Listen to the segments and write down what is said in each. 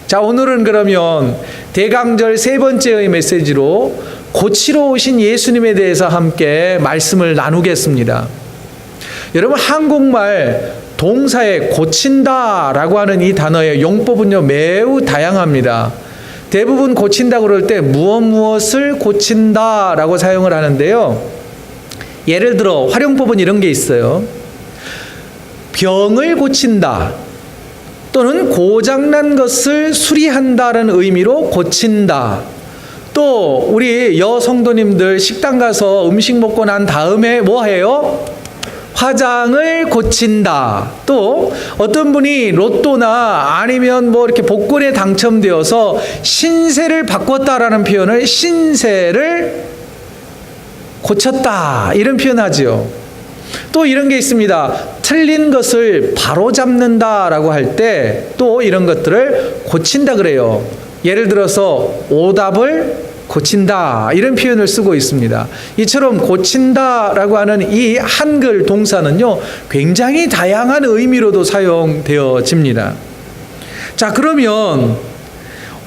자, 오늘은 그러면 대강절 세 번째의 메시지로 고치러 오신 예수님에 대해서 함께 말씀을 나누겠습니다. 여러분, 한국말 동사에 고친다라고 하는 이 단어의 용법은요 매우 다양합니다. 대부분 고친다 그럴 때 무엇을 고친다라고 사용을 하는데요. 예를 들어 활용법은 이런 게 있어요. 병을 고친다, 또는 고장난 것을 수리한다는 의미로 고친다. 또 우리 여성도님들 식당 가서 음식 먹고 난 다음에 뭐 해요? 화장을 고친다. 또 어떤 분이 로또나 아니면 뭐 이렇게 복권에 당첨되어서 신세를 바꿨다라는 표현을 신세를 고쳤다, 이런 표현하지요. 또 이런 게 있습니다. 틀린 것을 바로잡는다라고 할 때 또 이런 것들을 고친다 그래요. 예를 들어서 오답을 고친다, 이런 표현을 쓰고 있습니다. 이처럼 고친다라고 하는 이 한글 동사는요 굉장히 다양한 의미로도 사용되어집니다. 자, 그러면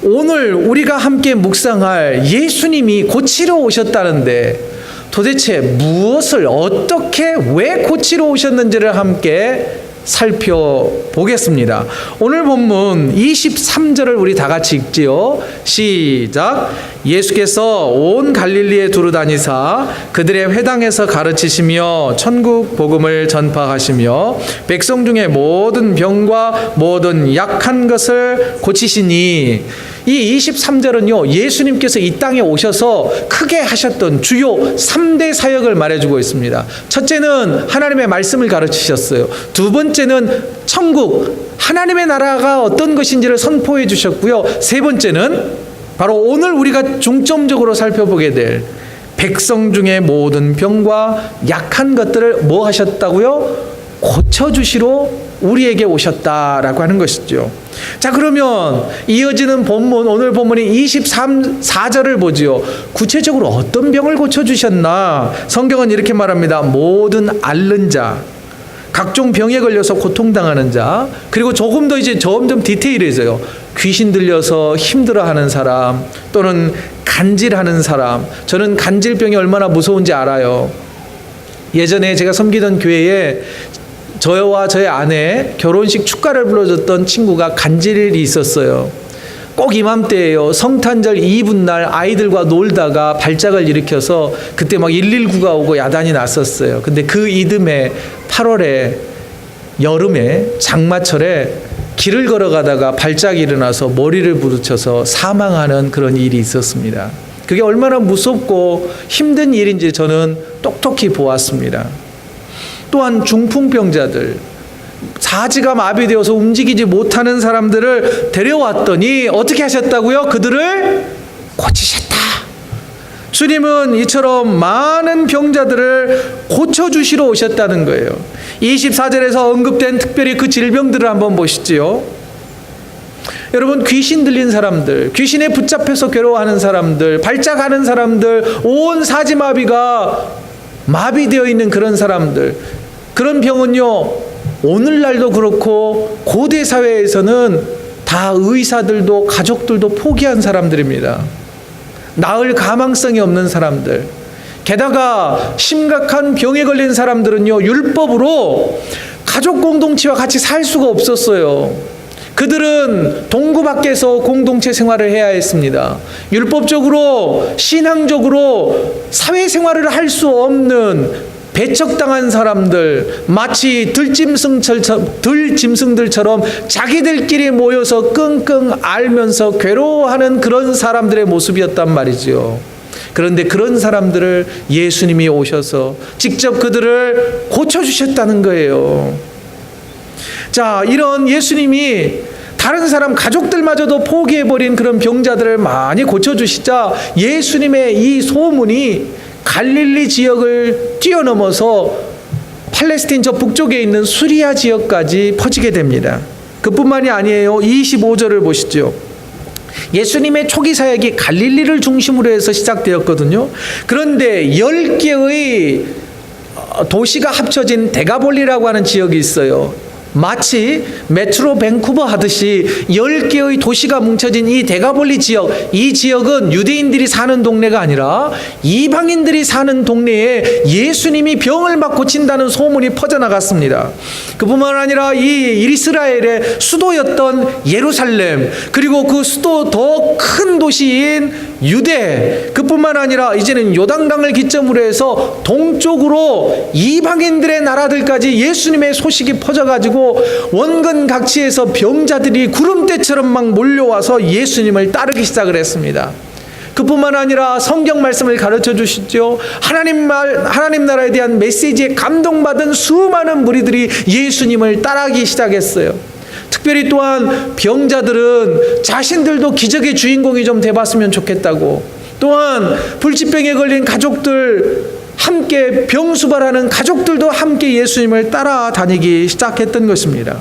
오늘 우리가 함께 묵상할 예수님이 고치러 오셨다는데 도대체 무엇을 어떻게 왜 고치러 오셨는지를 함께 살펴보겠습니다. 오늘 본문 23절을 우리 다 같이 읽지요. 시작. 예수께서 온 갈릴리에 두루 다니사 그들의 회당에서 가르치시며 천국 복음을 전파하시며 백성 중에 모든 병과 모든 약한 것을 고치시니, 이 23절은요 예수님께서 이 땅에 오셔서 크게 하셨던 주요 3대 사역을 말해주고 있습니다. 첫째는 하나님의 말씀을 가르치셨어요. 두 번째는 천국, 하나님의 나라가 어떤 것인지를 선포해 주셨고요. 세 번째는 바로 오늘 우리가 중점적으로 살펴보게 될 백성 중에 모든 병과 약한 것들을 뭐 하셨다고요? 고쳐주시러 우리에게 오셨다라고 하는 것이죠. 자, 그러면 이어지는 본문, 오늘 본문이 24절을 보지요. 구체적으로 어떤 병을 고쳐주셨나? 성경은 이렇게 말합니다. 모든 앓는 자, 각종 병에 걸려서 고통당하는 자, 그리고 조금 더 이제 점점 디테일해져요. 귀신 들려서 힘들어하는 사람, 또는 간질하는 사람. 저는 간질병이 얼마나 무서운지 알아요. 예전에 제가 섬기던 교회에 저와 저의 아내 결혼식 축가를 불러줬던 친구가 간질이 있었어요. 꼭 이맘때예요. 성탄절 이브날 아이들과 놀다가 발작을 일으켜서 그때 막 119가 오고 야단이 났었어요. 근데 그 이듬해 8월에 여름에 장마철에 길을 걸어가다가 발작이 일어나서 머리를 부딪혀서 사망하는 그런 일이 있었습니다. 그게 얼마나 무섭고 힘든 일인지 저는 똑똑히 보았습니다. 또한 중풍병자들, 사지가 마비되어서 움직이지 못하는 사람들을 데려왔더니 어떻게 하셨다고요? 그들을 고치셨다. 주님은 이처럼 많은 병자들을 고쳐주시러 오셨다는 거예요. 24절에서 언급된 특별히 그 질병들을 한번 보시지요. 여러분, 귀신 들린 사람들, 귀신에 붙잡혀서 괴로워하는 사람들, 발작하는 사람들, 온 사지마비가 마비되어 있는 그런 사람들, 그런 병은요 오늘날도 그렇고 고대 사회에서는 다 의사들도 가족들도 포기한 사람들입니다. 나을 가망성이 없는 사람들, 게다가 심각한 병에 걸린 사람들은요 율법으로 가족 공동체와 같이 살 수가 없었어요. 그들은 동구 밖에서 공동체 생활을 해야 했습니다. 율법적으로, 신앙적으로 사회생활을 할 수 없는 배척당한 사람들, 마치 들짐승들처럼 자기들끼리 모여서 끙끙 앓면서 괴로워하는 그런 사람들의 모습이었단 말이죠. 그런데 그런 사람들을 예수님이 오셔서 직접 그들을 고쳐주셨다는 거예요. 자, 이런 예수님이 다른 사람 가족들마저도 포기해버린 그런 병자들을 많이 고쳐주시자 예수님의 이 소문이 갈릴리 지역을 뛰어넘어서 팔레스틴 저 북쪽에 있는 수리아 지역까지 퍼지게 됩니다. 그뿐만이 아니에요. 25절을 보시죠. 예수님의 초기 사역이 갈릴리를 중심으로 해서 시작되었거든요. 그런데 10개의 도시가 합쳐진 데가볼리라고 하는 지역이 있어요. 마치 메트로 밴쿠버 하듯이 10개의 도시가 뭉쳐진 이 데가볼리 지역, 이 지역은 유대인들이 사는 동네가 아니라 이방인들이 사는 동네에 예수님이 병을 막 고친다는 소문이 퍼져나갔습니다. 그뿐만 아니라 이 이스라엘의 수도였던 예루살렘, 그리고 그 수도 더 큰 도시인 유대, 그뿐만 아니라 이제는 요단강을 기점으로 해서 동쪽으로 이방인들의 나라들까지 예수님의 소식이 퍼져가지고 원근 각지에서 병자들이 구름대처럼 막 몰려와서 예수님을 따르기 시작을 했습니다. 그뿐만 아니라 성경 말씀을 가르쳐 주시죠. 하나님 나라에 대한 메시지에 감동받은 수많은 무리들이 예수님을 따라하기 시작했어요. 특별히 또한 병자들은 자신들도 기적의 주인공이 좀 돼봤으면 좋겠다고, 또한 불치병에 걸린 가족들, 함께 병수발하는 가족들도 함께 예수님을 따라다니기 시작했던 것입니다.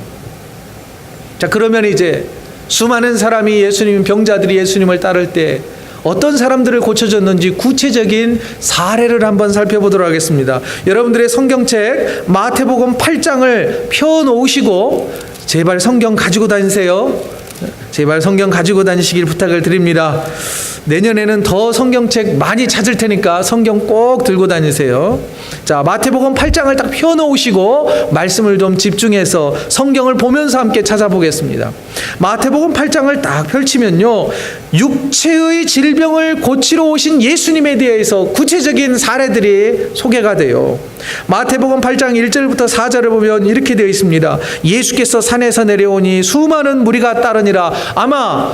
자, 그러면 이제 수많은 사람이 병자들이 예수님을 따를 때 어떤 사람들을 고쳐줬는지 구체적인 사례를 한번 살펴보도록 하겠습니다. 여러분들의 성경책 마태복음 8장을 펴놓으시고 제발 성경 가지고 다니세요. 제발 성경 가지고 다니시길 부탁을 드립니다. 내년에는 더 성경책 많이 찾을 테니까 성경 꼭 들고 다니세요. 자, 마태복음 8장을 딱 펴놓으시고 말씀을 좀 집중해서 성경을 보면서 함께 찾아보겠습니다. 마태복음 8장을 딱 펼치면요, 육체의 질병을 고치러 오신 예수님에 대해서 구체적인 사례들이 소개가 돼요. 마태복음 8장 1절부터 4절을 보면 이렇게 되어 있습니다. 예수께서 산에서 내려오니 수많은 무리가 따르니라. 아마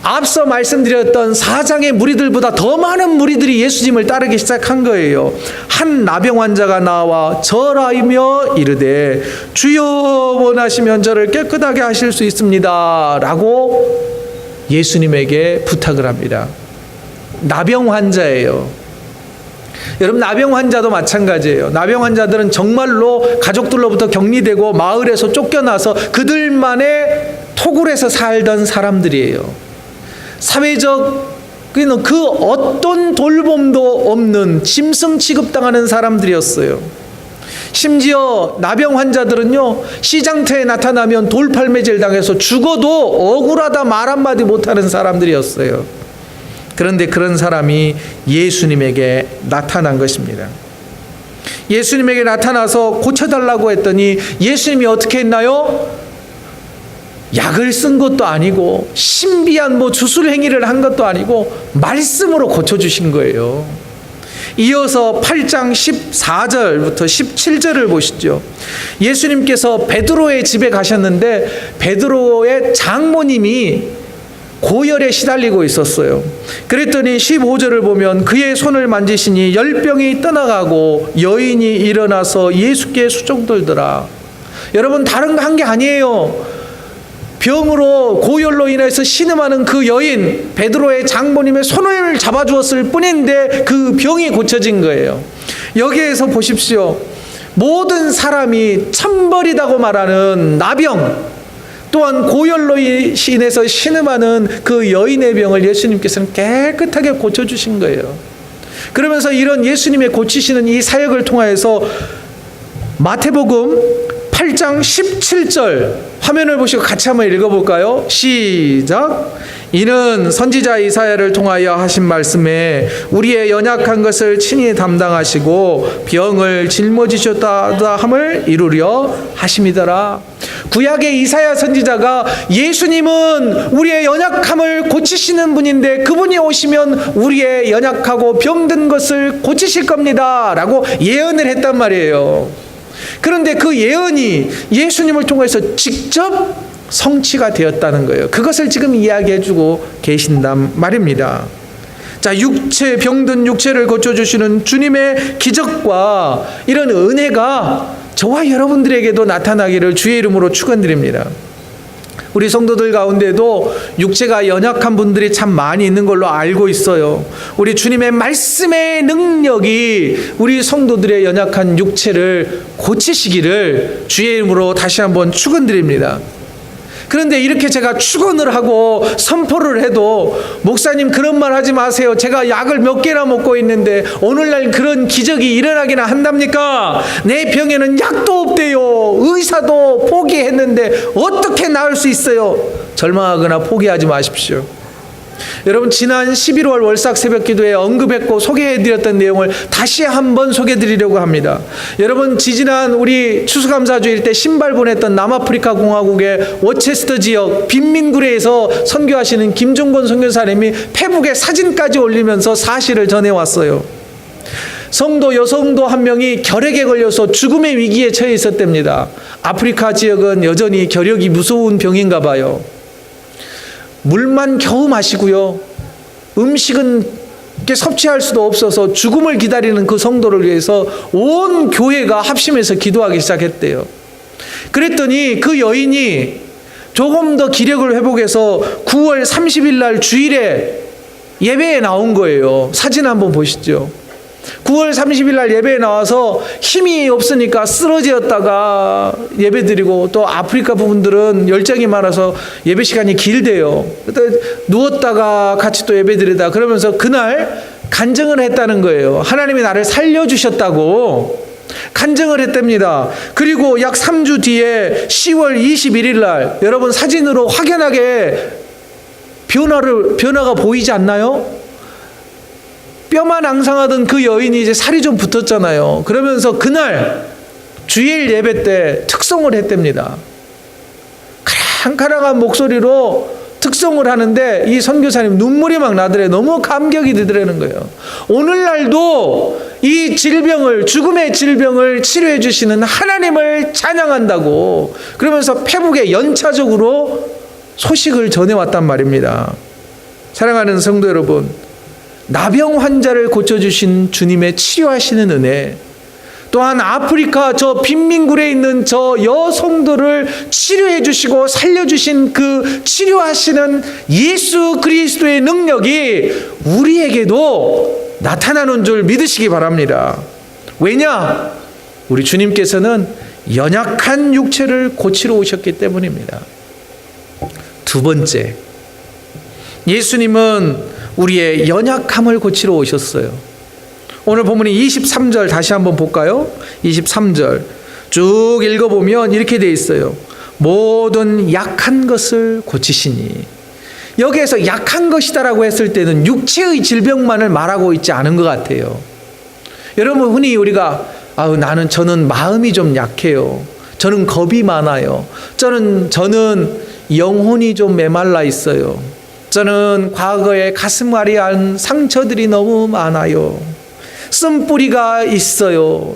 앞서 말씀드렸던 4장의 무리들보다 더 많은 무리들이 예수님을 따르기 시작한 거예요. 한 나병 환자가 나와 절하며 이르되 주여 원하시면 저를 깨끗하게 하실 수 있습니다 라고 예수님에게 부탁을 합니다. 나병 환자예요. 여러분, 나병 환자도 마찬가지예요. 나병 환자들은 정말로 가족들로부터 격리되고 마을에서 쫓겨나서 그들만의 토굴에서 살던 사람들이에요. 사회적 그 어떤 돌봄도 없는 짐승 취급당하는 사람들이었어요. 심지어 나병 환자들은요, 시장터에 나타나면 돌팔매질 당해서 죽어도 억울하다 말 한마디 못하는 사람들이었어요. 그런데 그런 사람이 예수님에게 나타난 것입니다. 예수님에게 나타나서 고쳐달라고 했더니 예수님이 어떻게 했나요? 약을 쓴 것도 아니고 신비한 주술 행위를 한 것도 아니고 말씀으로 고쳐주신 거예요. 이어서 8장 14절부터 17절을 보시죠. 예수님께서 베드로의 집에 가셨는데 베드로의 장모님이 고열에 시달리고 있었어요. 그랬더니 15절을 보면 그의 손을 만지시니 열병이 떠나가고 여인이 일어나서 예수께 수종들더라. 여러분, 다른 거 한 게 아니에요. 병으로 고열로 인해서 신음하는 그 여인 베드로의 장모님의 손을 잡아주었을 뿐인데 그 병이 고쳐진 거예요. 여기에서 보십시오. 모든 사람이 천벌이라고 말하는 나병, 또한 고열로 인해서 신음하는 그 여인의 병을 예수님께서는 깨끗하게 고쳐주신 거예요. 그러면서 이런 예수님의 고치시는 이 사역을 통하여서 마태복음 8장 17절 화면을 보시고 같이 한번 읽어볼까요? 시작. 이는 선지자 이사야를 통하여 하신 말씀에 우리의 연약한 것을 친히 담당하시고 병을 짊어지셨다 함을 이루려 하심이더라. 구약의 이사야 선지자가 예수님은 우리의 연약함을 고치시는 분인데 그분이 오시면 우리의 연약하고 병든 것을 고치실 겁니다 라고 예언을 했단 말이에요. 그런데 그 예언이 예수님을 통해서 직접 성취가 되었다는 거예요. 그것을 지금 이야기해주고 계신단 말입니다. 자, 병든 육체를 고쳐주시는 주님의 기적과 이런 은혜가 저와 여러분들에게도 나타나기를 주의 이름으로 축원드립니다. 우리 성도들 가운데도 육체가 연약한 분들이 참 많이 있는 걸로 알고 있어요. 우리 주님의 말씀의 능력이 우리 성도들의 연약한 육체를 고치시기를 주의 이름으로 다시 한번 축원드립니다. 그런데 이렇게 제가 축원을 하고 선포를 해도 목사님 그런 말 하지 마세요. 제가 약을 몇 개나 먹고 있는데 오늘날 그런 기적이 일어나기나 한답니까? 내 병에는 약도 없대요. 의사도 포기했는데 어떻게 나을 수 있어요? 절망하거나 포기하지 마십시오. 여러분, 지난 11월 월삭 새벽기도에 언급했고 소개해드렸던 내용을 다시 한번 소개해드리려고 합니다. 여러분, 지지난 우리 추수감사주일 때 신발 보냈던 남아프리카 공화국의 워체스터 지역 빈민구레에서 선교하시는 김종건 선교사님이 페북에 사진까지 올리면서 사실을 전해왔어요. 성도 여성도 한 명이 결핵에 걸려서 죽음의 위기에 처해 있었답니다. 아프리카 지역은 여전히 결핵이 무서운 병인가 봐요. 물만 겨우 마시고요, 음식은 섭취할 수도 없어서 죽음을 기다리는 그 성도를 위해서 온 교회가 합심해서 기도하기 시작했대요. 그랬더니 그 여인이 조금 더 기력을 회복해서 9월 30일 날 주일에 예배에 나온 거예요. 사진 한번 보시죠. 9월 30일 날 예배에 나와서 힘이 없으니까 쓰러졌다가 예배드리고, 또 아프리카 부분들은 열정이 많아서 예배 시간이 길대요. 누웠다가 같이 또 예배드리다 그러면서 그날 간증을 했다는 거예요. 하나님이 나를 살려주셨다고 간증을 했답니다. 그리고 약 3주 뒤에 10월 21일 날 여러분 사진으로 확연하게 변화가 보이지 않나요? 뼈만 앙상하던 그 여인이 이제 살이 좀 붙었잖아요. 그러면서 그날 주일 예배 때 특송을 했답니다. 카랑카랑한 목소리로 특송을 하는데 이 선교사님 눈물이 막 나더래. 너무 감격이 되더라는 거예요. 오늘날도 이 질병을, 죽음의 질병을 치료해 주시는 하나님을 찬양한다고 그러면서 페북에 연차적으로 소식을 전해왔단 말입니다. 사랑하는 성도 여러분, 나병 환자를 고쳐주신 주님의 치료하시는 은혜, 또한 아프리카 저 빈민굴에 있는 저 여성들을 치료해 주시고 살려주신 그 치료하시는 예수 그리스도의 능력이 우리에게도 나타나는 줄 믿으시기 바랍니다. 왜냐? 우리 주님께서는 연약한 육체를 고치러 오셨기 때문입니다. 두 번째, 예수님은 우리의 연약함을 고치러 오셨어요. 오늘 본문이 23절 다시 한번 볼까요? 23절 쭉 읽어보면 이렇게 돼 있어요. 모든 약한 것을 고치시니. 여기에서 약한 것이다라고 했을 때는 육체의 질병만을 말하고 있지 않은 것 같아요. 여러분, 흔히 우리가 저는 마음이 좀 약해요. 저는 겁이 많아요. 저는 영혼이 좀 메말라 있어요. 저는 과거에 가슴앓이 한 상처들이 너무 많아요. 쓴뿌리가 있어요.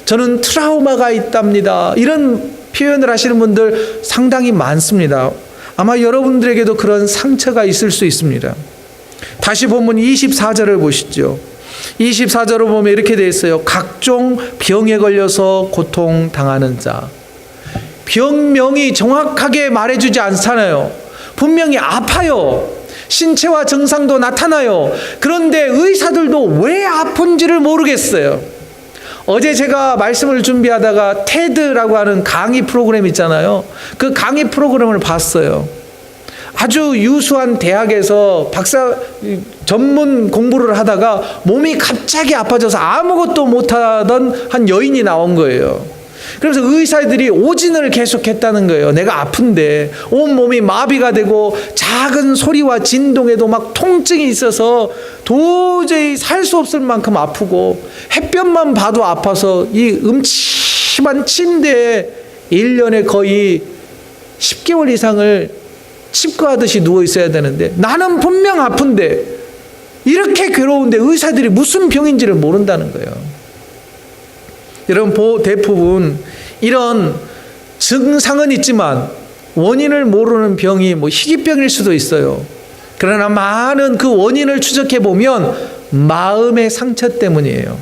저는 트라우마가 있답니다. 이런 표현을 하시는 분들 상당히 많습니다. 아마 여러분들에게도 그런 상처가 있을 수 있습니다. 다시 본문 24절을 보시죠. 24절을 보면 이렇게 되어 있어요. 각종 병에 걸려서 고통당하는 자. 병명이 정확하게 말해주지 않잖아요. 분명히 아파요. 신체와 증상도 나타나요. 그런데 의사들도 왜 아픈지를 모르겠어요. 어제 제가 말씀을 준비하다가 테드라고 하는 강의 프로그램 있잖아요. 그 강의 프로그램을 봤어요. 아주 유수한 대학에서 박사 전문 공부를 하다가 몸이 갑자기 아파져서 아무것도 못하던 한 여인이 나온 거예요. 그래서 의사들이 오진을 계속했다는 거예요. 내가 아픈데 온몸이 마비가 되고 작은 소리와 진동에도 막 통증이 있어서 도저히 살 수 없을 만큼 아프고 햇볕만 봐도 아파서 이 음침한 침대에 1년에 거의 10개월 이상을 칩거하듯이 누워 있어야 되는데 나는 분명 아픈데 이렇게 괴로운데 의사들이 무슨 병인지를 모른다는 거예요. 여러분, 대부분 이런 증상은 있지만 원인을 모르는 병이 희귀병일 수도 있어요. 그러나 많은 그 원인을 추적해 보면 마음의 상처 때문이에요.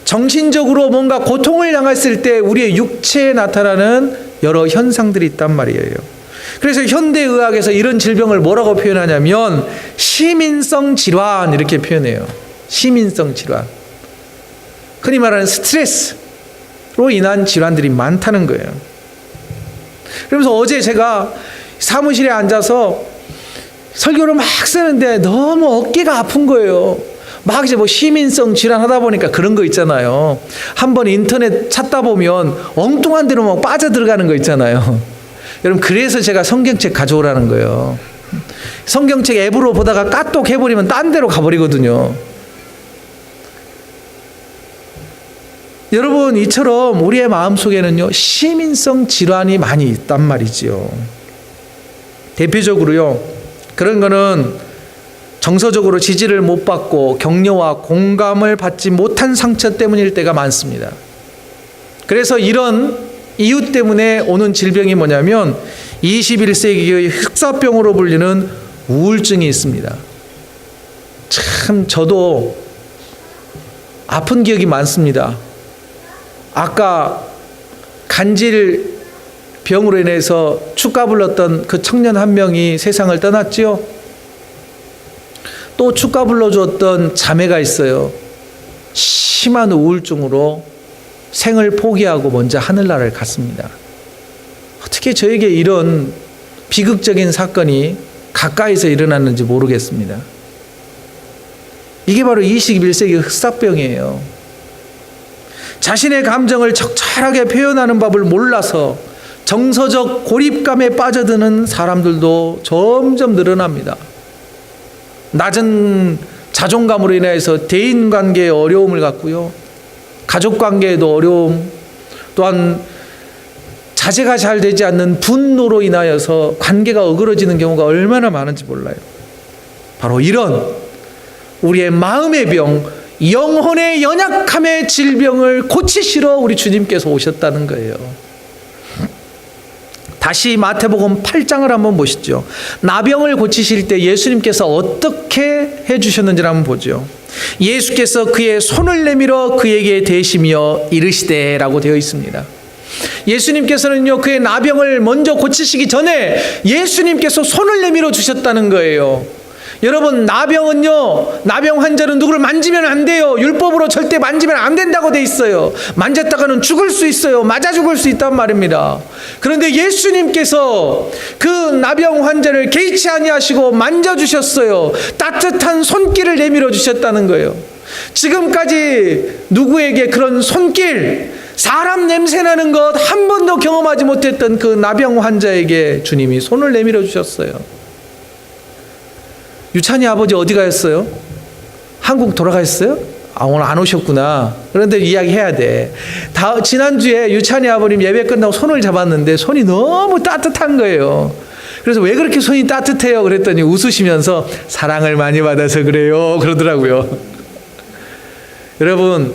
정신적으로 뭔가 고통을 당했을 때 우리의 육체에 나타나는 여러 현상들이 있단 말이에요. 그래서 현대의학에서 이런 질병을 뭐라고 표현하냐면 시민성 질환 이렇게 표현해요. 시민성 질환. 흔히 말하는 스트레스로 인한 질환들이 많다는 거예요. 그러면서 어제 제가 사무실에 앉아서 설교를 막 쓰는데 너무 어깨가 아픈 거예요. 막 이제 뭐 시민성 질환 하다 보니까 그런 거 있잖아요. 한번 인터넷 찾다 보면 엉뚱한 데로 막 빠져들어가는 거 있잖아요. 여러분, 그래서 제가 성경책 가져오라는 거예요. 성경책 앱으로 보다가 까똑 해버리면 딴 데로 가버리거든요. 여러분, 이처럼 우리의 마음속에는요, 시민성 질환이 많이 있단 말이지요. 대표적으로요, 그런 거는 정서적으로 지지를 못 받고 격려와 공감을 받지 못한 상처 때문일 때가 많습니다. 그래서 이런 이유 때문에 오는 질병이 뭐냐면 21세기의 흑사병으로 불리는 우울증이 있습니다. 참 저도 아픈 기억이 많습니다. 아까 간질병으로 인해서 축가 불렀던 그 청년 한 명이 세상을 떠났지요. 또 축가 불러주었던 자매가 있어요. 심한 우울증으로 생을 포기하고 먼저 하늘나라를 갔습니다. 어떻게 저에게 이런 비극적인 사건이 가까이서 일어났는지 모르겠습니다. 이게 바로 21세기 흑사병이에요. 자신의 감정을 적절하게 표현하는 법을 몰라서 정서적 고립감에 빠져드는 사람들도 점점 늘어납니다. 낮은 자존감으로 인해서 대인관계에 어려움을 갖고요. 가족관계에도 어려움, 또한 자제가 잘 되지 않는 분노로 인하여서 관계가 어그러지는 경우가 얼마나 많은지 몰라요. 바로 이런 우리의 마음의 병, 영혼의 연약함의 질병을 고치시러 우리 주님께서 오셨다는 거예요. 다시 마태복음 8장을 한번 보시죠. 나병을 고치실 때 예수님께서 어떻게 해주셨는지를 한번 보죠. 예수께서 그의 손을 내밀어 그에게 대시며 이르시되 라고 되어 있습니다. 예수님께서는요, 그의 나병을 먼저 고치시기 전에 예수님께서 손을 내밀어 주셨다는 거예요. 여러분, 나병은요, 나병 환자는 누구를 만지면 안 돼요. 율법으로 절대 만지면 안 된다고 돼 있어요. 만졌다가는 죽을 수 있어요. 맞아 죽을 수 있단 말입니다. 그런데 예수님께서 그 나병 환자를 개의치 아니하시고 만져주셨어요. 따뜻한 손길을 내밀어 주셨다는 거예요. 지금까지 누구에게 그런 손길, 사람 냄새 나는 것 한 번도 경험하지 못했던 그 나병 환자에게 주님이 손을 내밀어 주셨어요. 유찬이 아버지 어디 가셨어요? 한국 돌아가셨어요? 아, 오늘 안 오셨구나. 그런데 이야기해야 돼. 지난주에 유찬이 아버님 예배 끝나고 손을 잡았는데 손이 너무 따뜻한 거예요. 그래서 왜 그렇게 손이 따뜻해요? 그랬더니 웃으시면서 사랑을 많이 받아서 그래요. 그러더라고요. 여러분,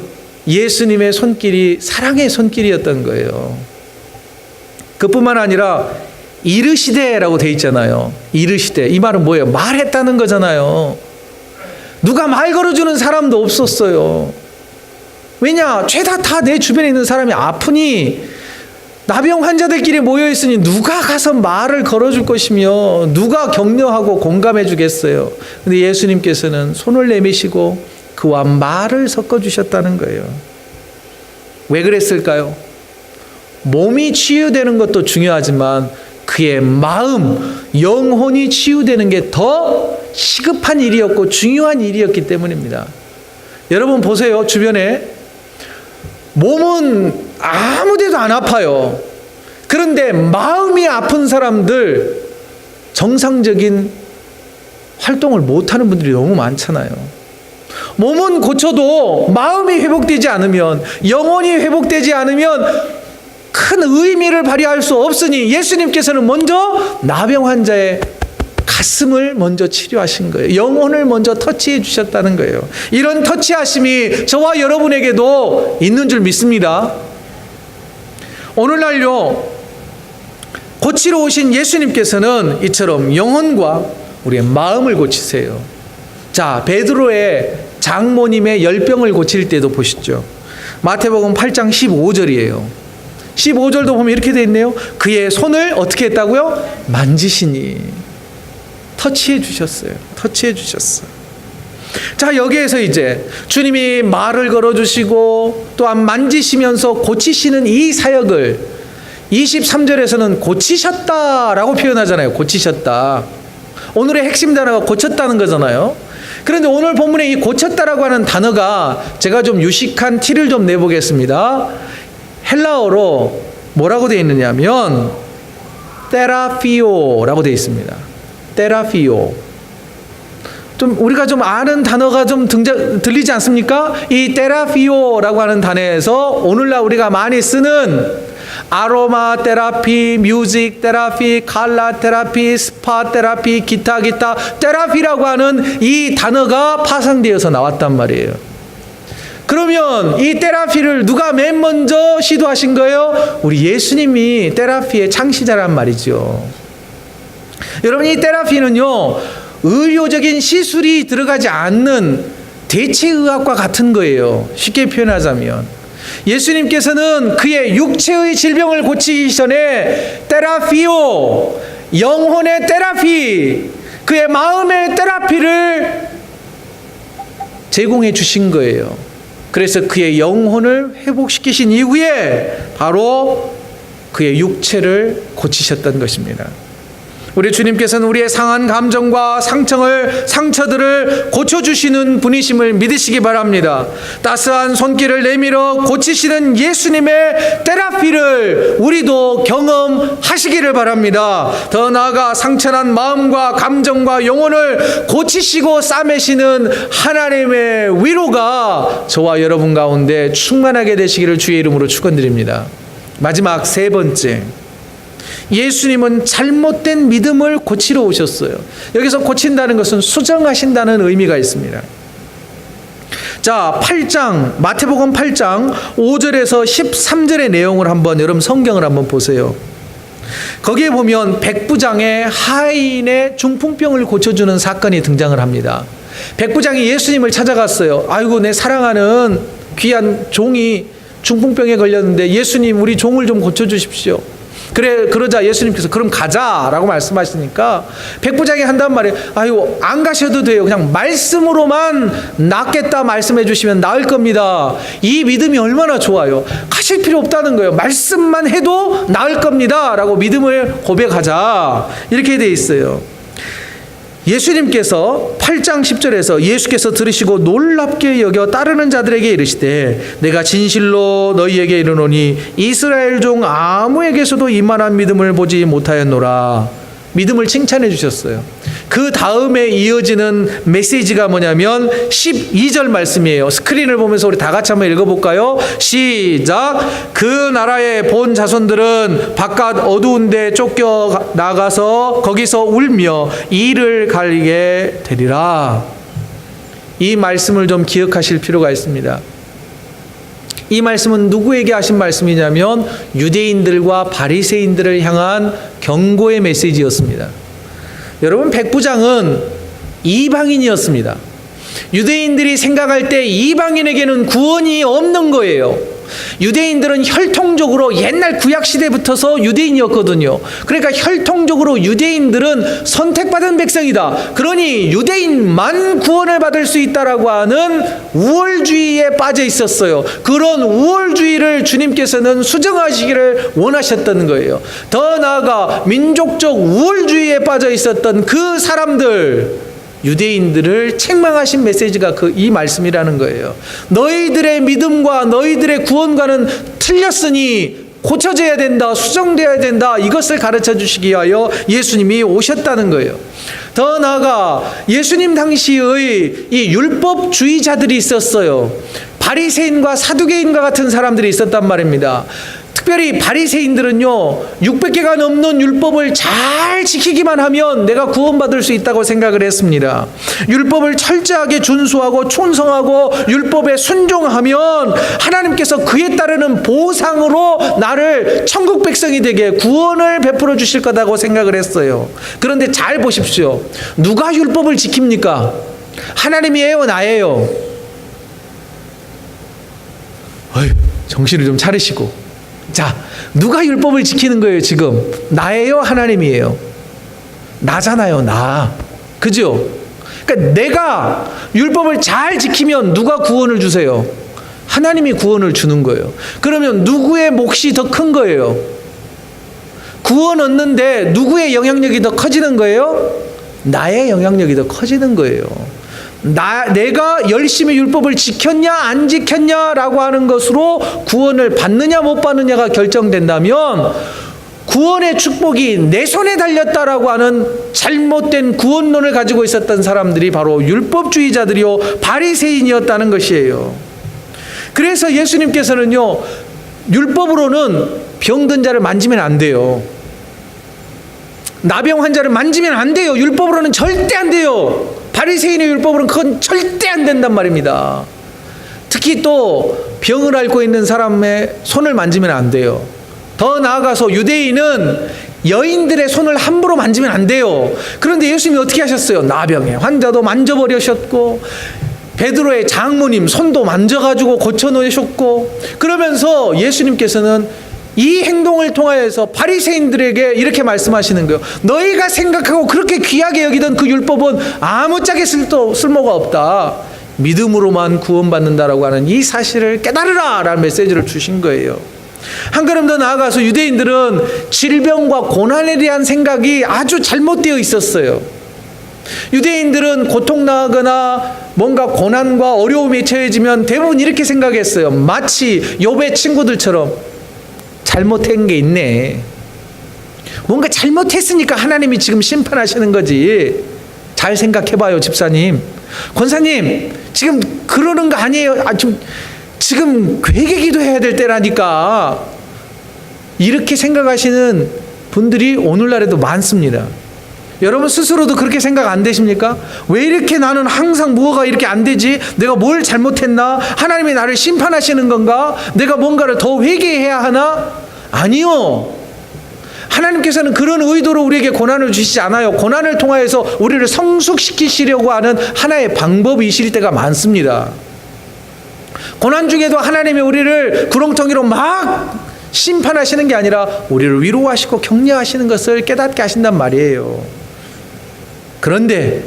예수님의 손길이 사랑의 손길이었던 거예요. 그뿐만 아니라 이르시되라고 돼 있잖아요. 이르시되, 이 말은 뭐예요? 말했다는 거잖아요. 누가 말 걸어주는 사람도 없었어요. 왜냐? 죄다 다 내 주변에 있는 사람이 아프니 나병 환자들끼리 모여있으니 누가 가서 말을 걸어줄 것이며 누가 격려하고 공감해 주겠어요. 근데 예수님께서는 손을 내미시고 그와 말을 섞어주셨다는 거예요. 왜 그랬을까요? 몸이 치유되는 것도 중요하지만 그의 마음, 영혼이 치유되는 게 더 시급한 일이었고 중요한 일이었기 때문입니다. 여러분 보세요. 주변에 몸은 아무 데도 안 아파요. 그런데 마음이 아픈 사람들 정상적인 활동을 못하는 분들이 너무 많잖아요. 몸은 고쳐도 마음이 회복되지 않으면, 영혼이 회복되지 않으면 큰 의미를 발휘할 수 없으니 예수님께서는 먼저 나병 환자의 가슴을 먼저 치료하신 거예요. 영혼을 먼저 터치해 주셨다는 거예요. 이런 터치하심이 저와 여러분에게도 있는 줄 믿습니다. 오늘날요, 고치러 오신 예수님께서는 이처럼 영혼과 우리의 마음을 고치세요. 자, 베드로의 장모님의 열병을 고칠 때도 보시죠. 마태복음 8장 15절이에요. 15절도 보면 이렇게 되어 있네요. 그의 손을 어떻게 했다고요? 만지시니. 터치해 주셨어요. 터치해 주셨어요. 자, 여기에서 이제 주님이 말을 걸어주시고 또한 만지시면서 고치시는 이 사역을 23절에서는 고치셨다라고 표현하잖아요. 고치셨다. 오늘의 핵심 단어가 고쳤다는 거잖아요. 그런데 오늘 본문에 이 고쳤다라고 하는 단어가 제가 좀 유식한 티를 좀 내보겠습니다. 헬라어로 뭐라고 되어 있느냐면 테라피오라고 되어 있습니다. 테라피오. 좀 우리가 좀 아는 단어가 좀 들리지 않습니까? 이 테라피오라고 하는 단어에서 오늘날 우리가 많이 쓰는 아로마 테라피, 뮤직 테라피, 칼라 테라피, 스파 테라피, 기타 테라피라고 하는 이 단어가 파생되어서 나왔단 말이에요. 그러면 이 테라피를 누가 맨 먼저 시도하신 거예요? 우리 예수님이 테라피의 창시자란 말이죠. 여러분, 이 테라피는요, 의료적인 시술이 들어가지 않는 대체의학과 같은 거예요. 쉽게 표현하자면 예수님께서는 그의 육체의 질병을 고치기 전에 테라피오, 영혼의 테라피, 그의 마음의 테라피를 제공해 주신 거예요. 그래서 그의 영혼을 회복시키신 이후에 바로 그의 육체를 고치셨던 것입니다. 우리 주님께서는 우리의 상한 감정과 상처들을 고쳐주시는 분이심을 믿으시기 바랍니다. 따스한 손길을 내밀어 고치시는 예수님의 테라피를 우리도 경험하시기를 바랍니다. 더 나아가 상처난 마음과 감정과 영혼을 고치시고 싸매시는 하나님의 위로가 저와 여러분 가운데 충만하게 되시기를 주의 이름으로 축원드립니다. 마지막 세 번째, 예수님은 잘못된 믿음을 고치러 오셨어요. 여기서 고친다는 것은 수정하신다는 의미가 있습니다. 자, 8장, 마태복음 8장 5절에서 13절의 내용을 한번 여러분 성경을 한번 보세요. 거기에 보면 백부장의 하인의 중풍병을 고쳐주는 사건이 등장을 합니다. 백부장이 예수님을 찾아갔어요. 아이고, 내 사랑하는 귀한 종이 중풍병에 걸렸는데 예수님, 우리 종을 좀 고쳐주십시오. 그러자 예수님께서 그럼 가자라고 말씀하시니까 백부장이 한단 말이에요. 아유, 안 가셔도 돼요. 그냥 말씀으로만 낫겠다 말씀해 주시면 나을 겁니다. 이 믿음이 얼마나 좋아요. 가실 필요 없다는 거예요. 말씀만 해도 나을 겁니다 라고 믿음을 고백하자, 이렇게 돼 있어요. 예수님께서 8장 10절에서 예수께서 들으시고 놀랍게 여겨 따르는 자들에게 이르시되 내가 진실로 너희에게 이르노니 이스라엘 중 아무에게서도 이만한 믿음을 보지 못하였노라. 믿음을 칭찬해 주셨어요. 그 다음에 이어지는 메시지가 뭐냐면 12절 말씀이에요. 스크린을 보면서 우리 다 같이 한번 읽어볼까요? 시작. 그 나라의 본 자손들은 바깥 어두운 데 쫓겨 나가서 거기서 울며 이를 갈게 되리라. 이 말씀을 좀 기억하실 필요가 있습니다. 이 말씀은 누구에게 하신 말씀이냐면 유대인들과 바리새인들을 향한 경고의 메시지였습니다. 여러분, 백부장은 이방인이었습니다. 유대인들이 생각할 때 이방인에게는 구원이 없는 거예요. 유대인들은 혈통적으로 옛날 구약시대부터서 유대인이었거든요. 그러니까 혈통적으로 유대인들은 선택받은 백성이다. 그러니 유대인만 구원을 받을 수 있다라고 하는 우월주의에 빠져 있었어요. 그런 우월주의를 주님께서는 수정하시기를 원하셨던 거예요. 더 나아가 민족적 우월주의에 빠져 있었던 그 사람들, 유대인들을 책망하신 메시지가 이 말씀이라는 거예요. 너희들의 믿음과 너희들의 구원과는 틀렸으니 고쳐져야 된다, 수정되어야 된다, 이것을 가르쳐 주시기 위하여 예수님이 오셨다는 거예요. 더 나아가 예수님 당시의 이 율법주의자들이 있었어요. 바리새인과 사두개인과 같은 사람들이 있었단 말입니다. 특별히 바리새인들은요, 600개가 넘는 율법을 잘 지키기만 하면 내가 구원받을 수 있다고 생각을 했습니다. 율법을 철저하게 준수하고 충성하고 율법에 순종하면 하나님께서 그에 따르는 보상으로 나를 천국 백성이 되게 구원을 베풀어 주실 거다고 생각을 했어요. 그런데 잘 보십시오. 누가 율법을 지킵니까? 하나님이에요, 나예요? 정신을 좀 차리시고. 자, 누가 율법을 지키는 거예요 지금? 나예요, 하나님이에요? 나잖아요, 나. 그죠? 그러니까 내가 율법을 잘 지키면 누가 구원을 주세요? 하나님이 구원을 주는 거예요. 그러면 누구의 몫이 더 큰 거예요? 구원 얻는데 누구의 영향력이 더 커지는 거예요? 나의 영향력이 더 커지는 거예요. 내가 열심히 율법을 지켰냐 안 지켰냐라고 하는 것으로 구원을 받느냐 못 받느냐가 결정된다면, 구원의 축복이 내 손에 달렸다라고 하는 잘못된 구원론을 가지고 있었던 사람들이 바로 율법주의자들이요 바리새인이었다는 것이에요. 그래서 예수님께서는요, 율법으로는 병든 자를 만지면 안 돼요. 나병 환자를 만지면 안 돼요. 율법으로는 절대 안 돼요. 바리새인의 율법으로는 그건 절대 안 된단 말입니다. 특히 또 병을 앓고 있는 사람의 손을 만지면 안 돼요. 더 나아가서 유대인은 여인들의 손을 함부로 만지면 안 돼요. 그런데 예수님이 어떻게 하셨어요? 나병의 환자도 만져버리셨고, 베드로의 장모님 손도 만져가지고 고쳐놓으셨고, 그러면서 예수님께서는 이 행동을 통하여서 바리새인들에게 이렇게 말씀하시는 거예요. 너희가 생각하고 그렇게 귀하게 여기던 그 율법은 아무짝에 쓸모가 없다. 믿음으로만 구원받는다라고 하는 이 사실을 깨달으라 라는 메시지를 주신 거예요. 한 걸음 더 나아가서 유대인들은 질병과 고난에 대한 생각이 아주 잘못되어 있었어요. 유대인들은 고통나거나 뭔가 고난과 어려움에 처해지면 대부분 이렇게 생각했어요. 마치 욥의 친구들처럼 잘못한 게 있네. 뭔가 잘못했으니까 하나님이 지금 심판하시는 거지. 잘 생각해봐요, 집사님. 권사님, 지금 그러는 거 아니에요. 지금 회개 기도해야 될 때라니까. 이렇게 생각하시는 분들이 오늘날에도 많습니다. 여러분 스스로도 그렇게 생각 안 되십니까? 왜 이렇게 나는 항상 뭐가 이렇게 안 되지? 내가 뭘 잘못했나? 하나님이 나를 심판하시는 건가? 내가 뭔가를 더 회개해야 하나? 아니요. 하나님께서는 그런 의도로 우리에게 고난을 주시지 않아요. 고난을 통하여서 우리를 성숙시키시려고 하는 하나의 방법이실 때가 많습니다. 고난 중에도 하나님이 우리를 구렁텅이로 막 심판하시는 게 아니라 우리를 위로하시고 격려하시는 것을 깨닫게 하신단 말이에요. 그런데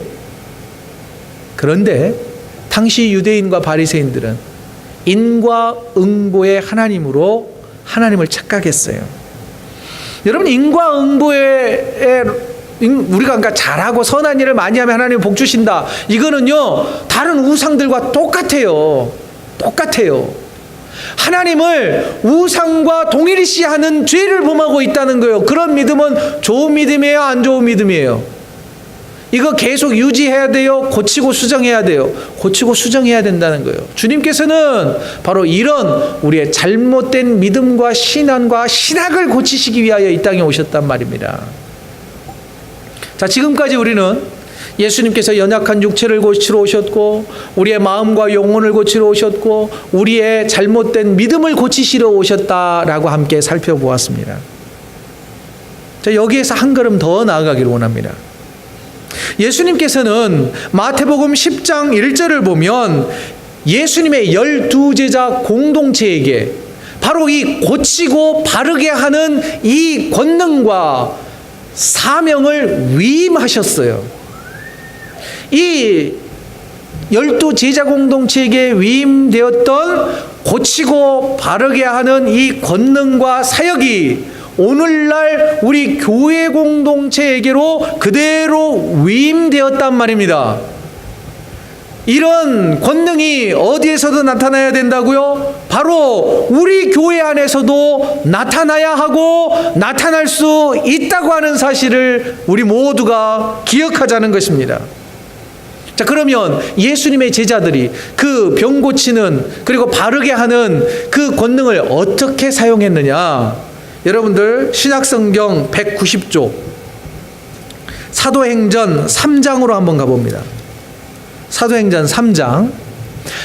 당시 유대인과 바리새인들은 인과응보의 하나님으로 하나님을 착각했어요. 여러분, 인과응보에 우리가 그러니까 잘하고 선한 일을 많이 하면 하나님이 복 주신다. 이거는요 다른 우상들과 똑같아요. 하나님을 우상과 동일시하는 죄를 범하고 있다는 거예요. 그런 믿음은 좋은 믿음이에요, 안 좋은 믿음이에요? 이거 계속 유지해야 돼요, 고치고 수정해야 돼요? 고치고 수정해야 된다는 거예요. 주님께서는 바로 이런 우리의 잘못된 믿음과 신앙과 신학을 고치시기 위하여 이 땅에 오셨단 말입니다. 자, 지금까지 우리는 예수님께서 연약한 육체를 고치러 오셨고, 우리의 마음과 영혼을 고치러 오셨고, 우리의 잘못된 믿음을 고치시러 오셨다라고 함께 살펴보았습니다. 자, 여기에서 한 걸음 더 나아가기를 원합니다. 예수님께서는 마태복음 10장 1절을 보면 예수님의 12제자 공동체에게 바로 이 고치고 바르게 하는 이 권능과 사명을 위임하셨어요. 이 12제자 공동체에게 위임되었던 고치고 바르게 하는 이 권능과 사역이 오늘날 우리 교회 공동체에게로 그대로 위임되었단 말입니다. 이런 권능이 어디에서도 나타나야 된다고요? 바로 우리 교회 안에서도 나타나야 하고 나타날 수 있다고 하는 사실을 우리 모두가 기억하자는 것입니다. 자, 그러면 예수님의 제자들이 그 병 고치는 그리고 바르게 하는 그 권능을 어떻게 사용했느냐? 여러분들 신약성경 190조 사도행전 3장으로 한번 가봅니다. 사도행전 3장.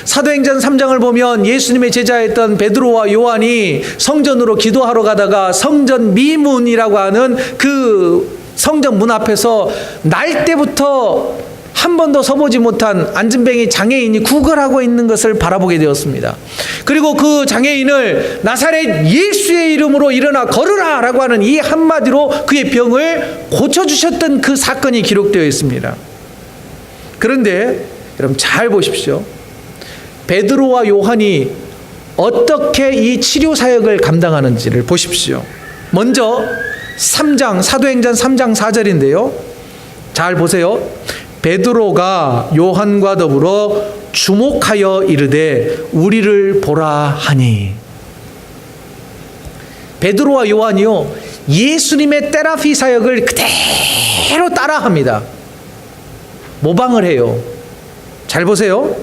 사도행전 3장을 보면 예수님의 제자였던 베드로와 요한이 성전으로 기도하러 가다가 성전 미문이라고 하는 그 성전 문 앞에서 날 때부터 한 번도 서보지 못한 안진뱅이 장애인이 구걸하고 있는 것을 바라보게 되었습니다. 그리고 그 장애인을 나사렛 예수의 이름으로 일어나 걸으라 라고 하는 이 한마디로 그의 병을 고쳐주셨던 그 사건이 기록되어 있습니다. 그런데 여러분 잘 보십시오. 베드로와 요한이 어떻게 이 치료 사역을 감당하는지를 보십시오. 먼저 3장 사도행전 3장 4절인데요. 잘 보세요. 베드로가 요한과 더불어 주목하여 이르되 우리를 보라 하니. 베드로와 요한이요, 예수님의 테라피 사역을 그대로 따라합니다. 모방을 해요. 잘 보세요.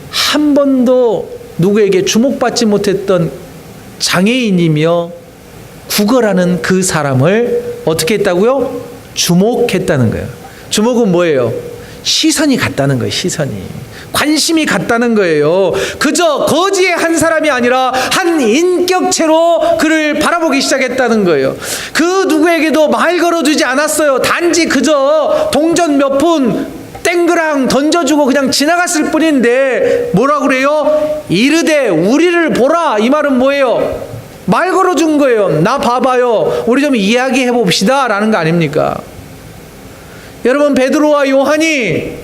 한 번도 누구에게 주목받지 못했던 장애인이며 구걸하는 그 사람을 어떻게 했다고요? 주목했다는 거예요. 주목은 뭐예요? 시선이 같다는 거예요. 시선이. 관심이 같다는 거예요. 그저 거지의 한 사람이 아니라 한 인격체로 그를 바라보기 시작했다는 거예요. 그 누구에게도 말 걸어주지 않았어요. 단지 그저 동전 몇 푼 땡그랑 던져주고 그냥 지나갔을 뿐인데 뭐라고 그래요? 이르되 우리를 보라. 이 말은 뭐예요? 말 걸어준 거예요. 나 봐봐요. 우리 좀 이야기해 봅시다 라는 거 아닙니까? 여러분, 베드로와 요한이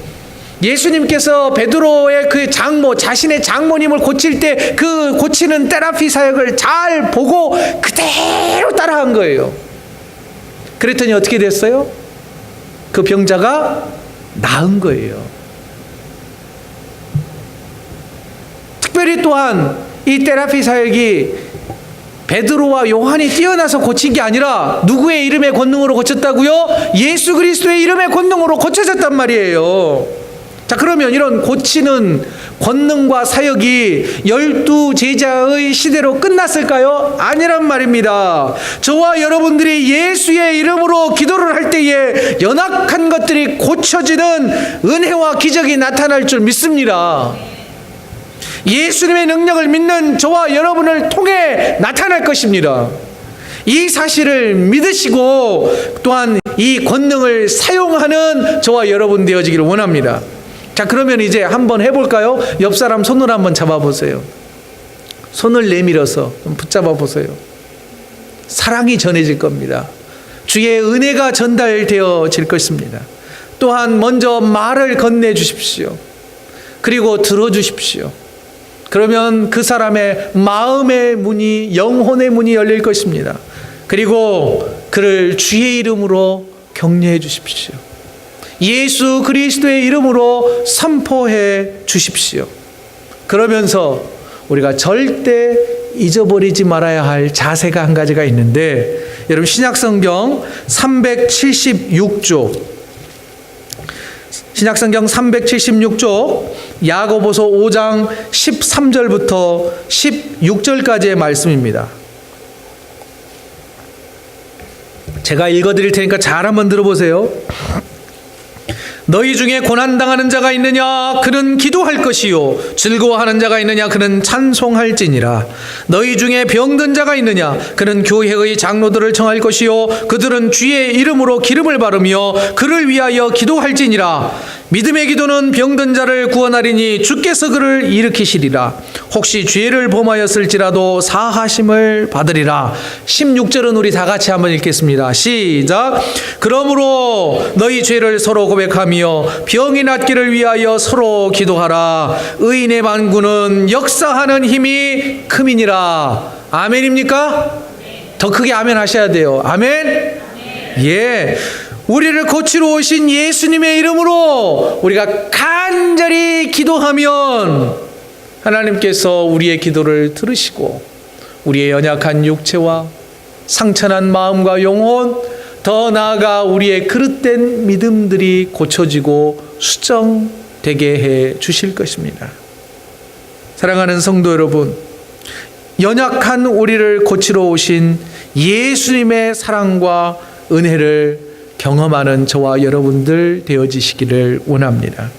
예수님께서 베드로의 그 장모, 자신의 장모님을 고칠 때 그 고치는 테라피 사역을 잘 보고 그대로 따라한 거예요. 그랬더니 어떻게 됐어요? 그 병자가 나은 거예요. 특별히 또한 이 테라피 사역이 베드로와 요한이 뛰어나서 고친 게 아니라 누구의 이름의 권능으로 고쳤다고요? 예수 그리스도의 이름의 권능으로 고쳐졌단 말이에요. 자, 그러면 이런 고치는 권능과 사역이 12제자의 시대로 끝났을까요? 아니란 말입니다. 저와 여러분들이 예수의 이름으로 기도를 할 때에 연약한 것들이 고쳐지는 은혜와 기적이 나타날 줄 믿습니다. 예수님의 능력을 믿는 저와 여러분을 통해 나타날 것입니다. 이 사실을 믿으시고 또한 이 권능을 사용하는 저와 여러분 되어지기를 원합니다. 자, 그러면 이제 한번 해볼까요? 옆 사람 손을 한번 잡아보세요. 손을 내밀어서 좀 붙잡아 보세요. 사랑이 전해질 겁니다. 주의 은혜가 전달되어질 것입니다. 또한 먼저 말을 건네주십시오. 그리고 들어주십시오. 그러면 그 사람의 마음의 문이, 영혼의 문이 열릴 것입니다. 그리고 그를 주의 이름으로 격려해 주십시오. 예수 그리스도의 이름으로 선포해 주십시오. 그러면서 우리가 절대 잊어버리지 말아야 할 자세가 한 가지가 있는데, 여러분 신약성경 376쪽, 신약성경 376쪽 야고보서 5장 13절부터 16절까지의 말씀입니다. 제가 읽어드릴 테니까 잘 한번 들어보세요. 너희 중에 고난당하는 자가 있느냐? 그는 기도할 것이요. 즐거워하는 자가 있느냐? 그는 찬송할지니라. 너희 중에 병든 자가 있느냐? 그는 교회의 장로들을 청할 것이요. 그들은 주의 이름으로 기름을 바르며 그를 위하여 기도할지니라. 믿음의 기도는 병든 자를 구원하리니 주께서 그를 일으키시리라. 혹시 죄를 범하였을지라도 사하심을 받으리라. 16절은 우리 다 같이 한번 읽겠습니다. 시작. 그러므로 너희 죄를 서로 고백하며 병이 낫기를 위하여 서로 기도하라. 의인의 반구는 역사하는 힘이 큼이니라. 아멘입니까? 더 크게 아멘 하셔야 돼요. 아멘? 예. 우리를 고치러 오신 예수님의 이름으로 우리가 간절히 기도하면 하나님께서 우리의 기도를 들으시고 우리의 연약한 육체와 상처난 마음과 영혼, 더 나아가 우리의 그릇된 믿음들이 고쳐지고 수정되게 해 주실 것입니다. 사랑하는 성도 여러분, 연약한 우리를 고치러 오신 예수님의 사랑과 은혜를 경험하는 저와 여러분들 되어지시기를 원합니다.